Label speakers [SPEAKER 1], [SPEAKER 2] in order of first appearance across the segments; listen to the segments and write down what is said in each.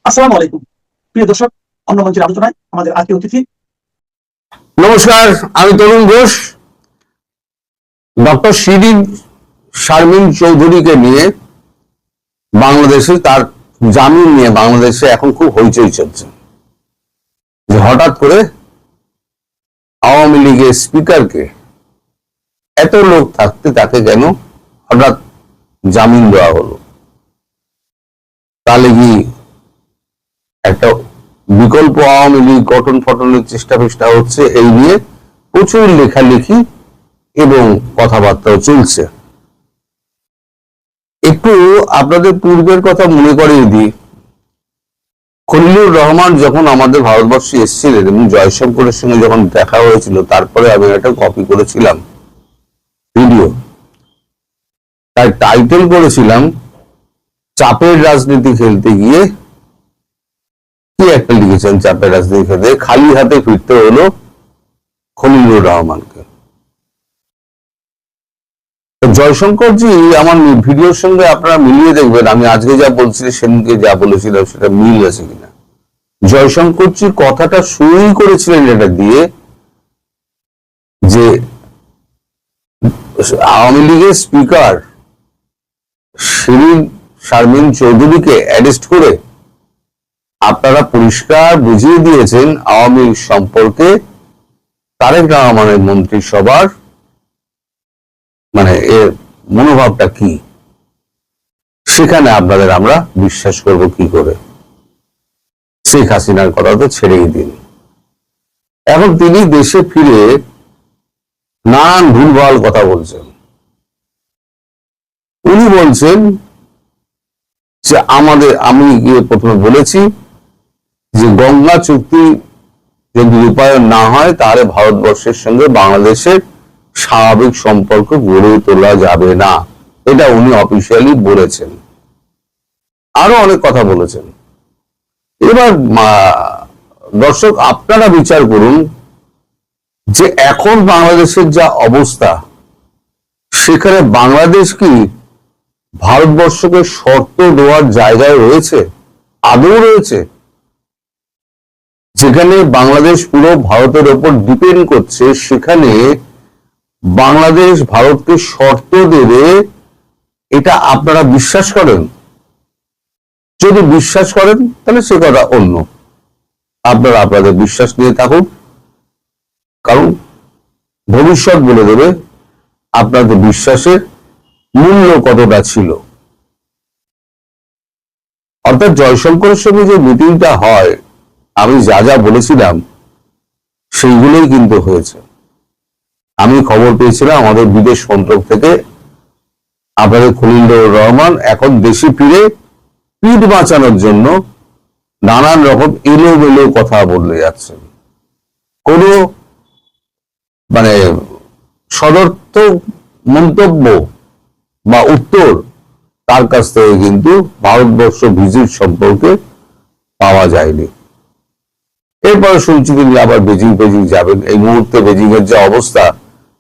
[SPEAKER 1] আসসালামু আলাইকুম প্রিয় দর্শক, অন্য মঞ্চের আলোচনায় আমাদের আজকের অতিথি।
[SPEAKER 2] নমস্কার, আমি তরুণ ঘোষ। ডক্টর শিরিন শারমিন চৌধুরীকে নিয়ে বাংলাদেশে তার জামিন নিয়ে বাংলাদেশে এখন খুব হইচই চলছে যে হঠাৎ করে আওয়ামী লীগের স্পিকারকে এত লোক থাকতে তাকে কেন হঠাৎ জামিন দেওয়া হলো। তাহলে কি একটা বিকল্প আওয়ামী লীগ গঠন ফটনের চেষ্টা ফেষ্টা হচ্ছে? এই নিয়ে প্রচুর লেখালেখি এবং কথাবার্তাও চলছে। একটু আপনাদের পূর্বের কথা মনে করিয়ে দিই। খলিলুর রহমান যখন আমাদের ভারতবর্ষে এসেছিলেন এবং জয়শঙ্করের সঙ্গে যখন দেখা হয়েছিল, তারপরে আমি একটা কপি করেছিলাম ভিডিও, তার টাইটেল করেছিলাম চাপের রাজনীতি খেলতে গিয়ে। কি একটা লিখেছেন, চাপের রাজনীতি খেলতে খালি হাতে ফিরতে হলো খলিলুর রহমানকে। জয়শঙ্করজি আমার ভিডিওর সঙ্গে আপনারা মিলিয়ে দেখবেন, আমি আজকে যা বলছি সেদিনকে যা বলেছিলাম সেটা মিল আছে কিনা। জয়শঙ্করজি কথাটা শুরুই করেছিলেন এটা দিয়ে যে আওয়ামী লীগের স্পিকার শিরিন শারমিন চৌধুরীকে অ্যারেস্ট করে আপনারা পরিষ্কার বুঝিয়ে দিয়েছেন আওয়ামী লীগ সম্পর্কে তারেক রহমানের মন্ত্রিসভার মানে এর মনোভাবটা কি। সেখানে আপনাদের আমরা বিশ্বাস করব কি করে? শেখ হাসিনার কথা তো ছেড়েই দিন। এখন তিনি দেশে ফিরে নানান ভুলভাল কথা বলছেন। উনি বলছেন যে আমি গিয়ে প্রথমে বলেছি যে গঙ্গা চুক্তি যদি রূপায়ণ না হয় তাহলে ভারতবর্ষের সঙ্গে বাংলাদেশের স্বাভাবিক সম্পর্ক গড়ে তোলা যাবে না। এটা উনি অফিসিয়ালি বলেছেন। আরো অনেক কথা বলেছেন। এবার দর্শক আপনারা বিচার করুন যে এখন বাংলাদেশের যা অবস্থা, সেখানে বাংলাদেশ কি ভারতবর্ষকে শর্ত দেওয়ার জায়গায় রয়েছে? আদৌ রয়েছে? যেখানে বাংলাদেশ পুরো ভারতের ওপর ডিপেন্ড করছে, সেখানে বাংলাদেশ ভারতকে শর্ত দেবে, এটা আপনারা বিশ্বাস করেন? যদি বিশ্বাস করেন তাহলে সে কথা অন্য, আপনারা আপনাদের বিশ্বাস নিয়ে থাকুন, কারণ ভবিষ্যৎ বলে দেবে আপনাদের বিশ্বাসের মূল্য কতটা ছিল। অর্থাৎ জয়শঙ্করের সঙ্গে যে মিটিংটা হয়, আমি যা যা বলেছিলাম সেইগুলোই কিন্তু হয়েছে। আমি খবর পেয়েছিলাম আমাদের বিদেশ মন্ত্রক থেকে, আপনাদের খলিলুর রহমান এখন দেশে ফিরে পিঠ বাঁচানোর জন্য নানান রকম এলোমেলো কথা বলে যাচ্ছেন। কোনো মানে সদর্থ মন্তব্য বা উত্তর তার কাছ থেকে কিন্তু ভারতবর্ষ ভিজিট সম্পর্কে পাওয়া যায়নি। এরপরে শুনছি তিনি আবার বেজিং যাবেন। এই মুহূর্তে বেজিং এর যে অবস্থা,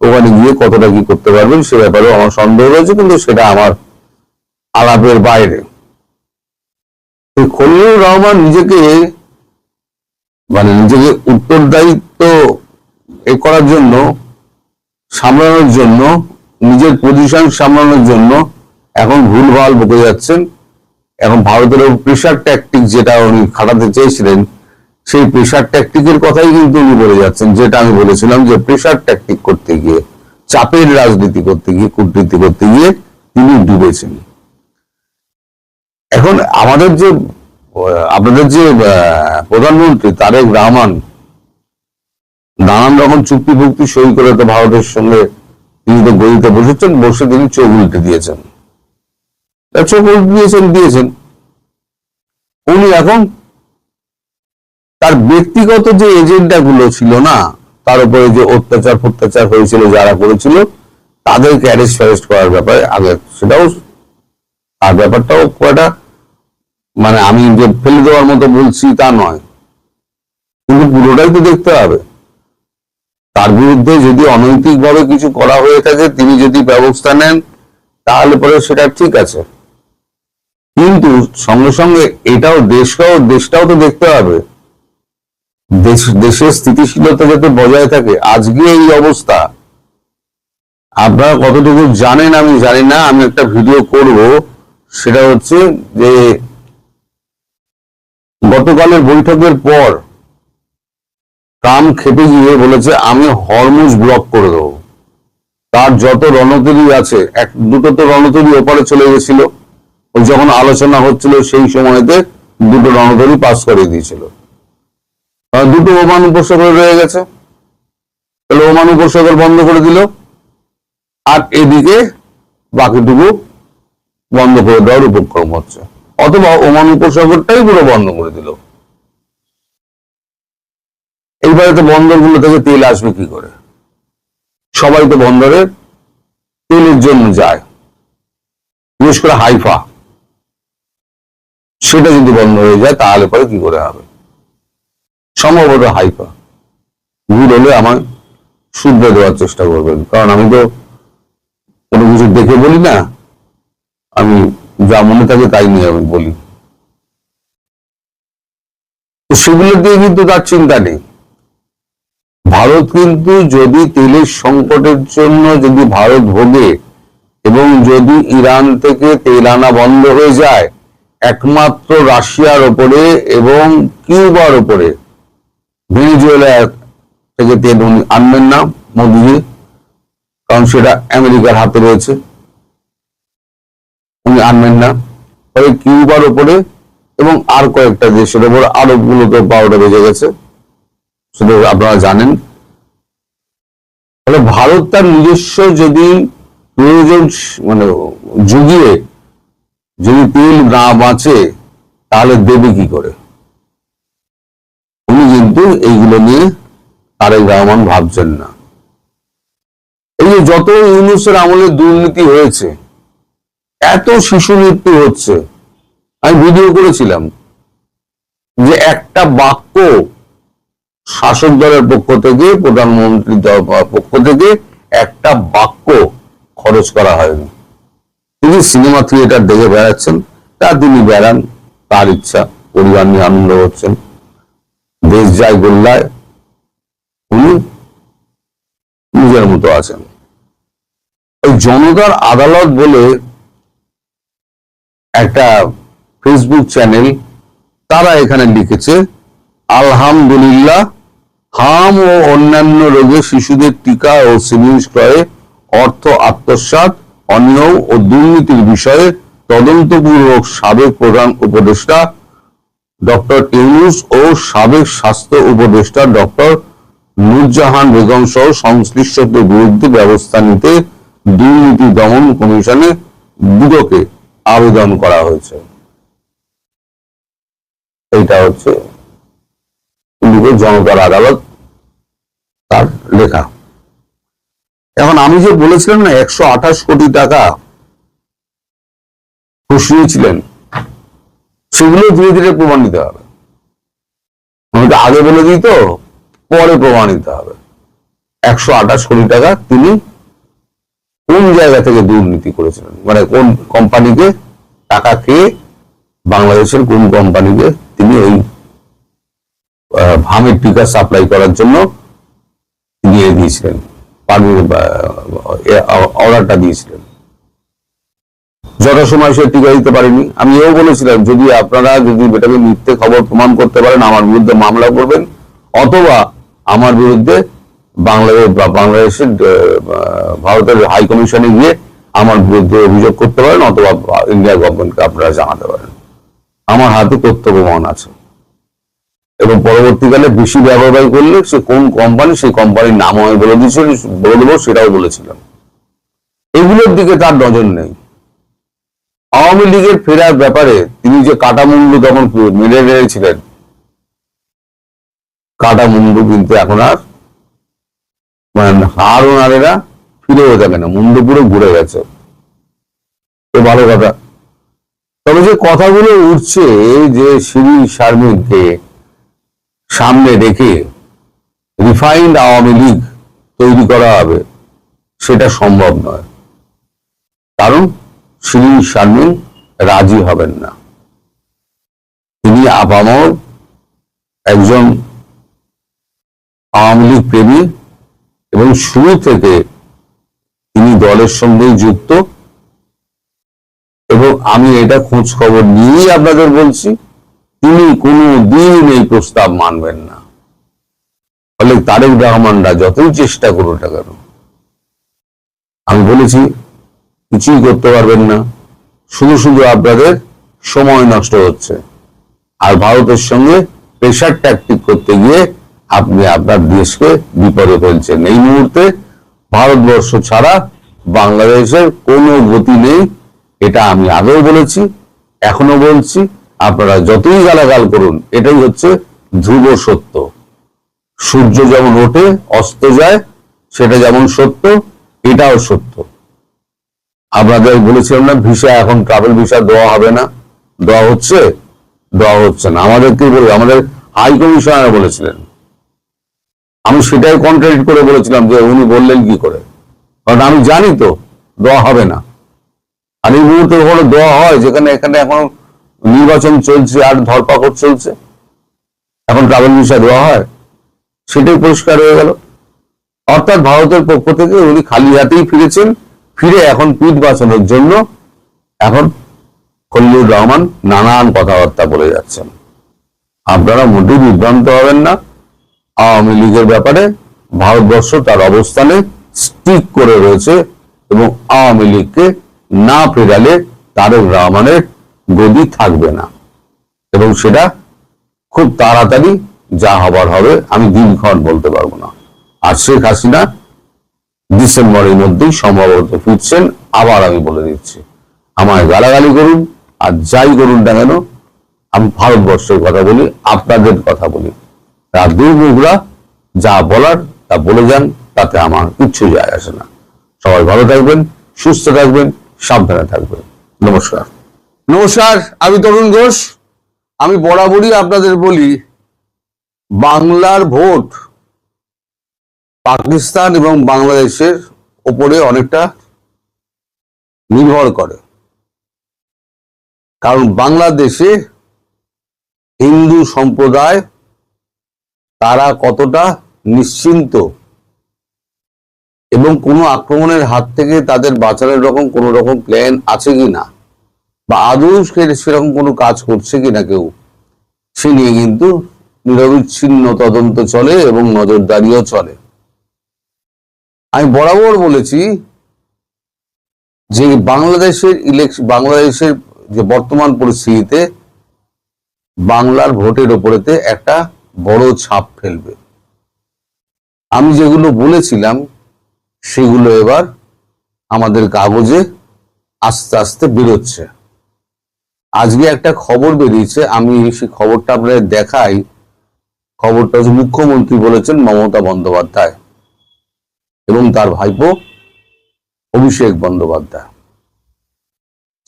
[SPEAKER 2] ওখানে গিয়ে কতটা কি করতে পারবেন সে ব্যাপারেও আমার সন্দেহ রয়েছে, কিন্তু সেটা আমার আলাপের বাইরে। খলিলুর রহমান নিজেকে উত্তরদায়িত্ব করার জন্য, সামলানোর জন্য, নিজের পজিশন সামলানোর জন্য এখন ভুলভাল বকে যাচ্ছেন। এখন ভারতের প্রেশার ট্যাকটিক যেটা উনি খাটাতে চেয়েছিলেন, সেই প্রেশার ট্যাকটিকের কথাই কিন্তু উনি বলে যাচ্ছেন, যেটা আমি বলেছিলাম যে প্রেশার ট্যাকটিক করতে গিয়ে, চাপের রাজনীতি করতে গিয়ে, কূটনীতি করতে গিয়ে তিনি ডুবেছেন। এখন আপনাদের যে প্রধানমন্ত্রী তারেক রহমান নানান রকম চুক্তি ফুক্তি সই করে তো ভারতের সঙ্গে তিনি তো গদিতে বসেছেন, বসে তিনি চোখ উল্টে দিয়েছেন। উনি এখন তার ব্যক্তিগত যে এজেন্ডা গুলো ছিল না, তার উপরে যে অত্যাচার হয়েছিল যারা করেছিল, তাদেরকে অ্যারেস্ট করার ব্যাপারে আগে সেটাও, আর ব্যাপারটাও একটা মানে আমি যে ফেলে দেওয়ার মতো বলছি তা নয়, কিন্তু পুরোটাই তো দেখতে হবে। তার বিরুদ্ধে যদি অনৈতিকভাবে কিছু করা হয়ে থাকে, তিনি যদি ব্যবস্থা নেন তাহলে পরে সেটা ঠিক আছে, কিন্তু সঙ্গে সঙ্গে দেশটাও তো দেখতে হবে, দেশের স্থিতিশীলতা যাতে বজায় থাকে। আজকে এই অবস্থা আপনারা কতটুকু জানেন আমি জানি না, আমি একটা ভিডিও করব, সেটা হচ্ছে যে গতকালের বৈঠকের পর ট্রাম্প খেপে গিয়ে বলেছে আমি হরমুজ ব্লক করে দেবো। তার যত রণতরী আছে, দুটো তো রণতরী ওপারে চলে গেছিল, ওই যখন আলোচনা হচ্ছিল সেই সময়তে দুটো রণতরী পাস করে দিয়েছিল, দুটো ওমান উপসাগর রয়ে গেছে, তাহলে ওমান উপসাগর বন্ধ করে দিল, আর এদিকে বাকিটুকু বন্ধ করে দেওয়ার উপক্রম হচ্ছে, অথবা ওমান উপসাগরটাই পুরো বন্ধ করে দিল। এইবারে তো বন্দরগুলো থেকে তেল আসবে কি করে? সবাই তো বন্দরে তেলের জন্য যায়, বিশেষ করে হাইফা, সেটা যদি বন্ধ হয়ে যায় তাহলে পরে কি করে হবে? সম্ভবত হাইফা ভুল হলে আমার শুধরে দেওয়ার চেষ্টা করবেন, কারণ আমি তো কোনো কিছু দেখে বলি না, আমি যা মনে থাকে তাই নিয়ে আমি বলি। তো সেগুলো দিয়ে কিন্তু তার চিন্তা নেই। ভারত কিন্তু যদি তেলের সংকটের জন্য যদি ভারত ভোগে এবং যদি ইরান থেকে তেল আনা বন্ধ হয়ে যায়, একমাত্র রাশিয়ার ওপরে এবং কিউবার ওপরে, ভেনেজুয়েলা থেকে তেল উনি আনবেন না মোদিজি, কারণ সেটা আমেরিকার হাতে রয়েছে, উনি আনবেন না। তবে কিউবার ওপরে এবং আর কয়েকটা দেশের ওপর, আরব গুলোতে পাউডার বেজে গেছে, সেটা আপনারা জানেন। তাহলে ভারত তার নিজস্ব যদি প্রয়োজন মানে জুগিয়ে যদি তেল না বাঁচে তাহলে দেবে কি করে? উনি কিন্তু এইগুলো নিয়ে তারেক রহমান ভাবছেন না। এই যে যত ইউনূসের আমলে দুর্নীতি হয়েছে, এত শিশু মৃত্যু হচ্ছে, আমি ভিডিও করেছিলাম যে একটা বাক্য শাসক দলের পক্ষ থেকে, প্রধানমন্ত্রীর পক্ষ থেকে একটা বাক্য খরচ করা হয়নি। তিনি সিনেমা থিয়েটার দেখে বেড়াচ্ছেন, তা তিনি বেড়ান, তার ইচ্ছা, পরিবার নিয়ে আনন্দ হচ্ছেন, দেশ যায় গোল্লায়, উনি নিজের মতো আছেন। ওই জনতার আদালত বলে একটা ফেসবুক চ্যানেল, তারা এখানে লিখেছে আলহামদুলিল্লাহ, হাম ও অন্যান্য রোগে শিশুদের টিকা ও সিরিঞ্জ ক্রয়ে অর্থ আত্মসাৎ, অনিয়ম ও দুর্নীতির বিষয়ে তদন্তপূর্বক সাবেক প্রধান উপদেষ্টা ডক্টর ইউনূস ও সাবেক স্বাস্থ্য উপদেষ্টা ডক্টর নূরজাহান বেগম সহ সংশ্লিষ্টদের বিরুদ্ধে ব্যবস্থা নিতে দুর্নীতি দমন কমিশনে দুদকে আবেদন করা হয়েছে। এইটা হচ্ছে জনতার আদালত তার লেখা। এখন আমি যে বলেছিলাম না 128 কোটি টাকা ঘুষ নিয়েছিলেন, সেগুলো ধীরে ধীরে প্রমাণিত হবে। আমি তো আগে বলে দিই, তো পরে প্রমাণিত হবে 128 কোটি টাকা তিনি কোন জায়গা থেকে দুর্নীতি করেছিলেন, মানে কোন কোম্পানিকে টাকা খেয়ে, বাংলাদেশের কোন কোম্পানিকে তিনি এই ভামের টিকা সাপ্লাই করার জন্য দিয়ে দিয়েছিলেন, অর্ডারটা দিয়েছিলেন। যথাসময় সে টিকা দিতে পারেনি। আমি এও বলেছিলাম যদি আপনারা যদি এটাকে মিথ্যে খবর প্রমাণ করতে পারেন, আমার বিরুদ্ধে মামলা করবেন, অথবা আমার বিরুদ্ধে বাংলাদেশের ভারতের হাই কমিশনে গিয়ে আমার বিরুদ্ধে অভিযোগ করতে পারেন, অথবা ইন্ডিয়া গভর্নমেন্টকে আপনারা জানাতে পারেন। আমার হাতে তথ্য প্রমাণ আছে, এবং পরবর্তীকালে বেশি ব্যবহার করলে সে কোন কোম্পানি, সেই কোম্পানির নাম আমি বলে দেবো, সেটাও বলেছিলাম। এগুলোর দিকে তার নজর নেই। আওয়ামী লীগের ফেরার ব্যাপারে তিনি যে কাটামুন্ডু তখন মেরে নিয়েছিলেন, কাটামুন্ডু কিন্তু এখন আর মানে হারও নাড়েরা, ফিরেও থাকে না, মুন্ডু পুরো ঘুরে গেছে। তো ভালো কথা। তবে যে কথাগুলো উঠছে যে শিরিন শারমিনকে সামনে রেখে রিফাইন্ড আওয়ামী লীগ তৈরি করা হবে, সেটা সম্ভব নয়। কারণ শিরিন শারমিন রাজি হবেন না। তিনি আপামর একজন আওয়ামী লীগ প্রেমী এবং শুরু থেকে তিনি দলের সঙ্গেই যুক্ত, এবং আমি এটা খোঁজ খবর নিয়েই আপনাদের বলছি, তিনি কোনো দিন এই প্রস্তাব মানবেন না। ফলে তারেক রহমানরা যতই চেষ্টা করুন না কেন, আমি বলেছি কিছুই করতে পারবেন না। শুধু শুধু আপনাদের সময় নষ্ট হচ্ছে, আর ভারতের সঙ্গে প্রেশার ট্যাকটিক করতে গিয়ে আপনি আপনার দেশকে বিপদে ফেলছেন। এই মুহূর্তে ভারতবর্ষ ছাড়া বাংলাদেশের কোনো গতি নেই, এটা আমি আগেও বলেছি, এখনো বলছি। আপনারা যতই গালাগাল করুন, এটাই হচ্ছে ধ্রুব সত্য। সূর্য যেমন ওঠে অস্ত যায়, সেটা যেমন সত্য, এটাও সত্য। আপনাদের বলেছিলাম না ভিসা, এখন ট্রাভেল ভিসা দেওয়া হবে না, দেওয়া হচ্ছে না। আমাদেরকে বলে, আমাদের হাই কমিশনার বলেছিলেন, আমি সেটাই কন্ট্রাডিক্ট করে বলেছিলাম যে উনি বললেন কি করে, কারণ আমি জানি তো দেওয়া হবে না। আর এই মুহূর্তে ওখানে দেওয়া হয়, যেখানে এখানে এখন নির্বাচন চলছে আর ধরপাকড় চলছে, এখন ট্রাভেল ভিসা দেওয়া হয়, সেটাই পরিষ্কার হয়ে গেল। অর্থাৎ ভারতের পক্ষ থেকে উনি খালি হাতেই ফিরেছেন, ফিরে এখন পিঠ বাঁচানোর জন্য এখন খলিলুর রহমান নানান কথাবার্তা বলে যাচ্ছেন। আপনারা মোটেই বিভ্রান্ত হবেন না। আওয়ামী লীগের ব্যাপারে ভারতবর্ষ তার অবস্থানে স্টিক করে রয়েছে, এবং আওয়ামী লীগকে না ফেরালে তারেক রহমানের গদি থাকবে না, এবং সেটা খুব তাড়াতাড়ি যা হবার হবে, আমি দিনক্ষণ বলতে পারবো না। আর শেখ হাসিনা ডিসেম্বরের মধ্যেই সম্ভবত ফিরছেন। আবার আমি বলে দিচ্ছি, আমায় গালাগালি করুন আর যাই করুন না কেন, আমি ভারতবর্ষের কথা বলি, আপনাদের কথা বলি। দুর্মুখরা যা বলার তা বলে যান, তাতে আমার কিচ্ছু যায় আসে না। সবাই ভালো থাকবেন, সুস্থ থাকবেন, সাবধানে থাকবেন। নমস্কার।
[SPEAKER 3] নমস্কার, আমি তরুণ ঘোষ। আমি বরাবরই আপনাদের বলি, বাংলার ভোট পাকিস্তান এবং বাংলাদেশের ওপরে অনেকটা নির্ভর করে, কারণ বাংলাদেশে হিন্দু সম্প্রদায় তারা কতটা নিশ্চিন্ত এবং কোনো আক্রমণের হাত থেকে তাদের বাঁচানোর কোনো রকম প্ল্যান আছে কিনা, বা আদৌ সেরকম কোনো কাজ করছে কিনা কেউ, সে নিয়ে কিন্তু নিরবিচ্ছিন্ন তদন্ত চলে এবং নজরদারিও চলে। আমি বরাবর বলেছি যে বাংলাদেশের যে বর্তমান পরিস্থিতিতে বাংলার ভোটের ওপরেতে একটা বড় ছাপ ফেলবে। আমি যেগুলো বলেছিলাম সেগুলো এবার আমাদের কাগজে আস্তে আস্তে বেরোচ্ছে। আজকে একটা খবর বেরিয়েছে, আমি সেই খবরটা আপনাদের দেখাই। খবরটা হচ্ছে, মুখ্যমন্ত্রী বলেছেন মমতা বন্দ্যোপাধ্যায় এবং তার ভাইপো অভিষেক বন্দ্যোপাধ্যায়,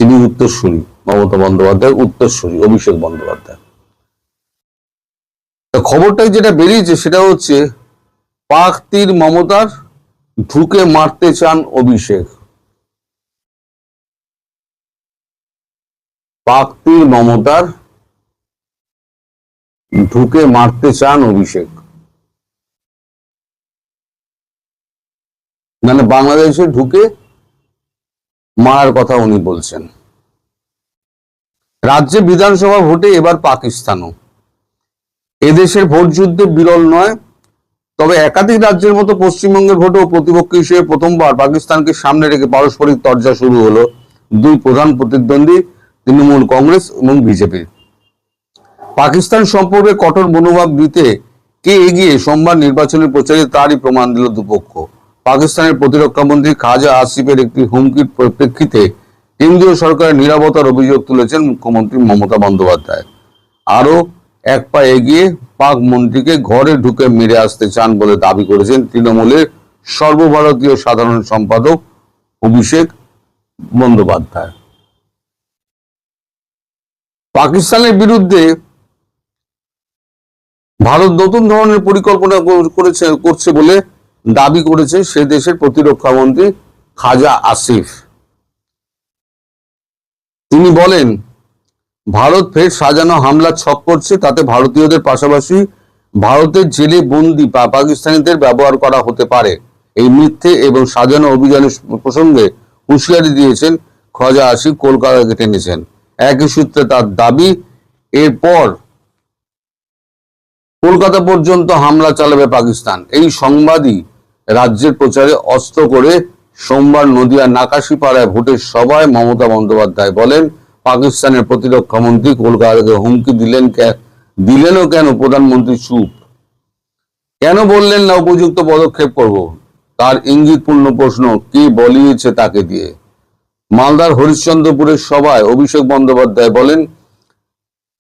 [SPEAKER 3] তিনি উত্তরসূরি, মমতা বন্দ্যোপাধ্যায় উত্তরসূরি অভিষেক বন্দ্যোপাধ্যায়। খবরটাই যেটা বেরিয়েছে সেটা হচ্ছে, পাক তীর মমতার, ঢুকে মারতে চান অভিষেক। পাক তীর মমতার, ঢুকে মারতে চান অভিষেক। মানে বাংলাদেশে ঢুকে মারার কথা উনি বলছেন। রাজ্যে বিধানসভা ভোটে এবার পাকিস্তানও। এদেশের ভোট যুদ্ধে বিরল নয়, তবে একাধিক রাজ্যের মতো পশ্চিমবঙ্গের ভোটেও প্রতিপক্ষ হিসেবে প্রথমবার পাকিস্তানকে সামনে রেখে পারস্পরিক তরজা শুরু হলো দুই প্রধান প্রতিদ্বন্দ্বী তৃণমূল কংগ্রেস এবং বিজেপি। পাকিস্তান সম্পর্কে কঠোর মনোভাব নিতে কে এগিয়ে সোমবার নির্বাচনের প্রচারে তারই প্রমাণ দিল দুপক্ষ। পাকিস্তানের প্রতিরক্ষা মন্ত্রী খাজা আসিফের একটি হুমকির পরিপ্রেক্ষিতে কেন্দ্রীয় সরকারের নীরবতার অভিযোগ তুলেছেন মুখ্যমন্ত্রী মমতা বন্দ্যোপাধ্যায়। আরো এক পা এগিয়ে পাক মন্ত্রীকে ঘরে ঢুকে মেরে আসতে চান বলে দাবি করেছেন তৃণমূলের সর্বভারতীয় সাধারণ সম্পাদক অভিষেক বন্দ্যোপাধ্যায়। পাকিস্তানের বিরুদ্ধে ভারত নতুন ধরনের পরিকল্পনা করছে বলে দাবি করেছে সে দেশের প্রতিরক্ষা মন্ত্রী খাজা আসিফ। তিনি বলেন, ভারত ফের সাজানো হামলা ছক করছে, তাতে ভারতীয়দের পাশাপাশি ভারতের জেলে বন্দি পাকিস্তানিদের ব্যবহার করা হতে পারে। এই মিথ্যে এবং সাজানো অভিযানের প্রসঙ্গে হুঁশিয়ারি দিয়েছেন খোয়াজা আসিফ, কলকাতাকে টেনেছেন। একই সূত্রে তার দাবি, এরপর কলকাতা পর্যন্ত হামলা চালাবে পাকিস্তান। এই সংবাদই রাজ্যের প্রচারে অস্ত্র করে সোমবার নদিয়ার নাকাশিপাড়ায় ভোটের সভায় মমতা বন্দ্যোপাধ্যায় বলেন, পাকিস্তানের প্রতিরক্ষা মন্ত্রী কলকাতাকে হুমকি দিলেনও কেন প্রধানমন্ত্রী চুপ? কেন বললেন না উপযুক্ত পদক্ষেপ করব? তার ইঙ্গিতপূর্ণ প্রশ্ন, কে বলিয়েছে তাকে দিয়ে? মালদার হরিশ্চন্দ্রপুরের সভায় অভিষেক বন্দ্যোপাধ্যায় বলেন,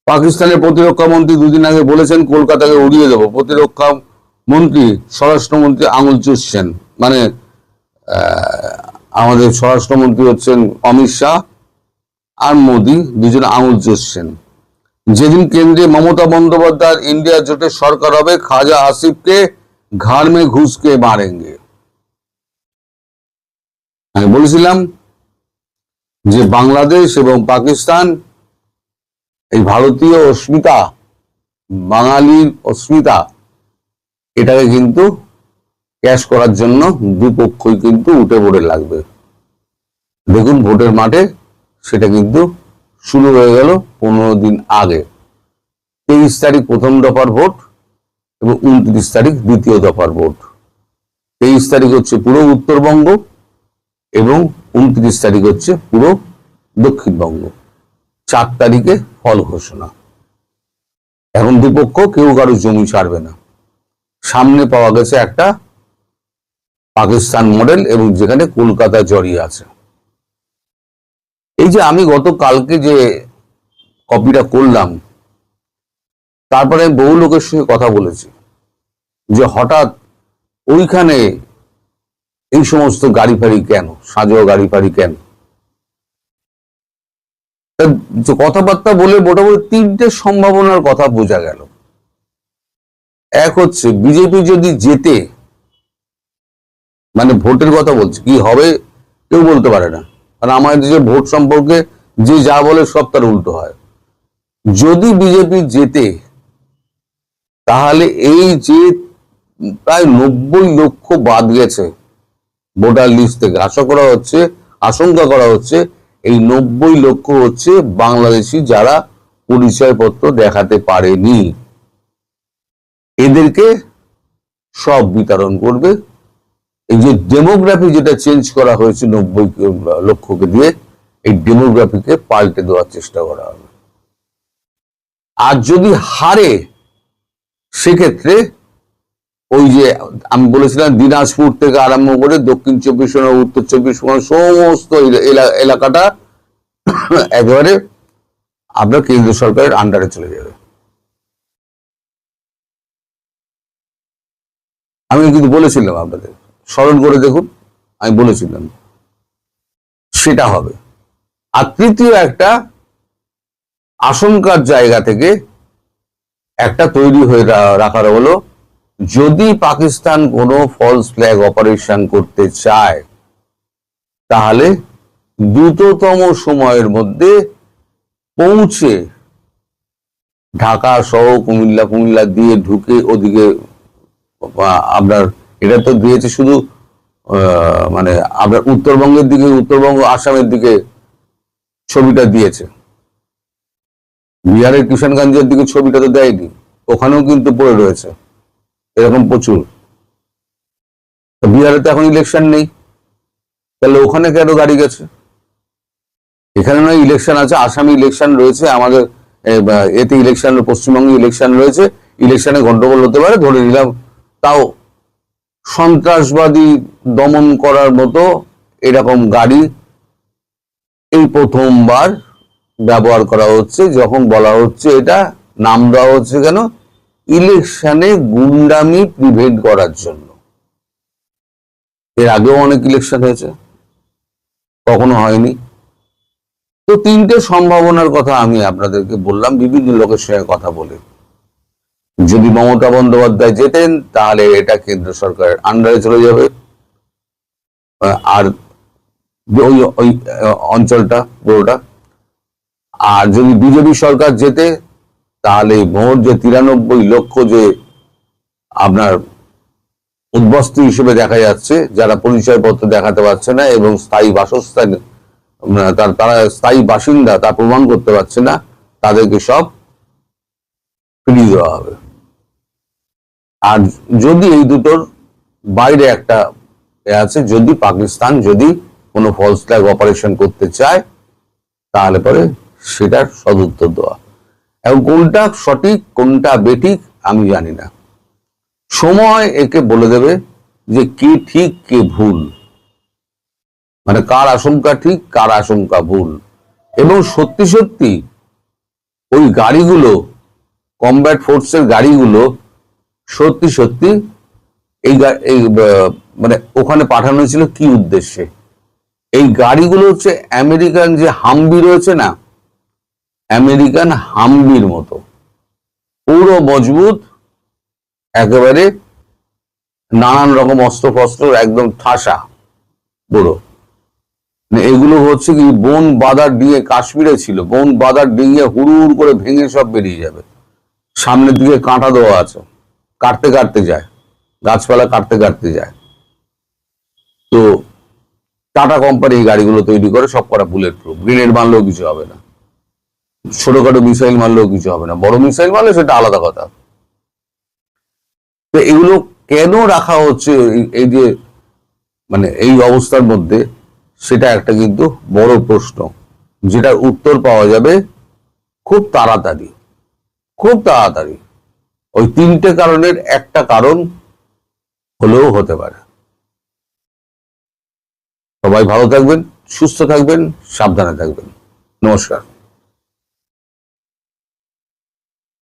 [SPEAKER 3] পাকিস্তানের প্রতিরক্ষা মন্ত্রী দুদিন আগে বলেছেন কলকাতাকে উড়িয়ে দেব। প্রতিরক্ষা মন্ত্রী স্বরাষ্ট্রমন্ত্রী আঙুল চুষছেন, মানে আমাদের স্বরাষ্ট্রমন্ত্রী হচ্ছেন অমিত শাহ আর মোদী, দুজন আঙুল চুষছেন। যেদিন কেন্দ্রে মমতা বন্দ্যোপাধ্যায়ের ইন্ডিয়া জোটের সরকার হবে, খাজা আসিফকে ঘাড় মে ঘুষ কে মারেঙ্গে। আমি বলেছিলাম যে বাংলাদেশ এবং পাকিস্তান এই ভারতীয় অস্মিতা, বাঙালির অস্মিতা, এটাকে কিন্তু ক্যাশ করার জন্য দুপক্ষই কিন্তু উঠে পড়ে লাগবে। দেখুন ভোটের মাঠে সেটা কিন্তু শুরু হয়ে গেল 15 দিন আগে। 23 তারিখ প্রথম দফার ভোট এবং 29 তারিখ দ্বিতীয় দফার ভোট। 23 তারিখ হচ্ছে পুরো উত্তরবঙ্গ এবং 29 তারিখ হচ্ছে পুরো দক্ষিণবঙ্গ। 4 তারিখে ফল ঘোষণা। এখন দুপক্ষ কেউ কারো জমি ছাড়বে না। সামনে পাওয়া গেছে একটা পাকিস্তান মডেল এবং যেখানে কলকাতা জড়িয়ে আছে। এই যে আমি গতকালকে যে কপিটা করলাম, তারপরে বহু লোকের সঙ্গে কথা বলেছি যে হঠাৎ ওইখানে এই সমস্ত গাড়ি ফাড়ি কেন, সাজোয়া গাড়ি ফাড়ি কেন? কথাবার্তা বলে মোটামুটি 3টে সম্ভাবনার কথা বোঝা গেল। এক হচ্ছে বিজেপি যদি জেতে, মানে ভোটের কথা বলছে, কি হবে কেউ বলতে পারে না, কারণ আমাদের দেশে ভোট সম্পর্কে যে যা বলে সব তার উল্টো হয়। যদি বিজেপি জেতে, তাহলে এই যে প্রায় 90 লক্ষ বাদ গেছে ভোটার লিস্ট থেকে, আশঙ্কা করা হচ্ছে এই 90 লক্ষ হচ্ছে বাংলাদেশি যারা পরিচয়পত্র দেখাতে পারেনি। এদেরকে সব বিতরণ করবে। এই যে ডেমোগ্রাফি যেটা চেঞ্জ করা হয়েছে 90 লক্ষকে দিয়ে, এই ডেমোগ্রাফিকে পাল্টে দেওয়ার চেষ্টা করা হবে। আর যদি হারে, সেক্ষেত্রে ওই যে আমি বলেছিলাম দিনাজপুর থেকে আরম্ভ করে দক্ষিণ 24 পরগনা, উত্তর 24 পরগনা সমস্ত এলাকাটা একেবারে আপনার কেন্দ্র সরকারের আন্ডারে চলে যাবে। আমি কিন্তু বলেছিলাম, আপনাদের স্মরণ করে দেখুন, আমি বলেছিলাম সেটা হবে। আর তৃতীয় একটা আশঙ্কার জায়গা থেকে একটা তৈরি হয়ে রাখার হলো, যদি পাকিস্তান কোনো ফলস ফ্ল্যাগ অপারেশন করতে চায়, তাহলে দ্রুততম সময়ের মধ্যে পৌঁছে ঢাকা সহ কুমিল্লা দিয়ে ঢুকে ওদিকে আপনার, এটা তো দিয়েছে শুধু মানে আপনার উত্তরবঙ্গের দিকে, উত্তরবঙ্গ আসামের দিকে ছবিটা দিয়েছে, বিহারের কিষানগঞ্জের দিকে ছবিটা তো দেয়নি, ওখানেও কিন্তু পড়ে রয়েছে এরকম প্রচুর। বিহারে তো এখন ইলেকশন নেই, তাহলে ওখানে কেন গাড়ি গেছে? এখানে নয় ইলেকশন আছে, আসামে ইলেকশন রয়েছে, আমাদের এতে ইলেকশন, পশ্চিমবঙ্গে ইলেকশন রয়েছে, ইলেকশনে গন্ডগোল হতে পারে, ধরে নিলাম, তাও সন্ত্রাসবাদী দমন করার মতো এরকম গাড়ি এই প্রথমবার ব্যবহার করা হচ্ছে, যখন বলা হচ্ছে এটা নাম দেওয়া হচ্ছে কেন, ইলেকশনে গুন্ডামি প্রিভেন্ট করার জন্য। এর আগেও অনেক ইলেকশন হয়েছে, কখনো হয়নি। তো 3টে সম্ভাবনার কথা আমি আপনাদেরকে বললাম বিভিন্ন লোকের সঙ্গে কথা বলে। যদি মমতা বন্দ্যোপাধ্যায় জেতেন, তাহলে এটা কেন্দ্র সরকারের আন্ডারে চলে যাবে, আর ওই অঞ্চলটা পুরোটা।
[SPEAKER 2] আর যদি বিজেপি সরকার জেতে, তাহলে মোট যে 93 লক্ষ যে আপনার উদ্বস্তি হিসেবে দেখা যাচ্ছে, যারা পরিচয়পত্র দেখাতে পারছে না এবং স্থায়ী বাসস্থান তারা স্থায়ী বাসিন্দা তা প্রমাণ করতে পারছে না, তাদেরকে সব ফিরিয়ে দেওয়া হবে। আর যদি এই দুটোর বাইরে একটা আছে, যদি পাকিস্তান যদি কোনো ফলস ফ্ল্যাগ অপারেশন করতে চায়, তাহলে পরে সেটার সদুত্তর দেওয়া। এবং কোনটা সঠিক কোনটা বেঠিক আমি জানি না, সময় একে বলে দেবে যে কে ঠিক কে ভুল, মানে কার আশঙ্কা ঠিক কার আশঙ্কা ভুল। এবং সত্যি সত্যি ওই গাড়িগুলো, কমব্যাট ফোর্সের গাড়িগুলো সত্যি সত্যি মানে ওখানে পাঠানো হয়েছিল কি উদ্দেশ্যে? এই গাড়িগুলো হচ্ছে আমেরিকান যে হামবি রয়েছে না, আমেরিকান হামবির মতো পুরো মজবুত, একেবারে নানান রকম অস্ত্র ফস্ত্র একদম ঠাসা পুরো। এগুলো হচ্ছে কি বন বাদার ডিঙে, কাশ্মীরে ছিল, বন বাদার ডিঙে হুড় করে ভেঙে সব বেরিয়ে যাবে। সামনের দিকে কাঁটা দেওয়া আছে, কাটতে কাটতে যায়, গাছপালা কাটতে কাটতে যায়। তো টাটা কোম্পানি এই গাড়িগুলো তৈরি করে, সব করা বুলেট প্রুফ, গ্রেনেড মারলেও কিছু হবে না, ছোটখাটো মিসাইল মারলেও কিছু হবে না, বড় মিসাইল মারলে সেটা আলাদা কথা। তো এগুলো কেন রাখা হচ্ছে এই যে মানে এই অবস্থার মধ্যে, সেটা একটা কিন্তু বড় প্রশ্ন, যেটার উত্তর পাওয়া যাবে খুব তাড়াতাড়ি, খুব তাড়াতাড়ি। ওই 3টে কারণের একটা কারণ হলেও হতে পারে। সবাই ভালো থাকবেন, সুস্থ থাকবেন, সাবধানে থাকবেন। নমস্কার।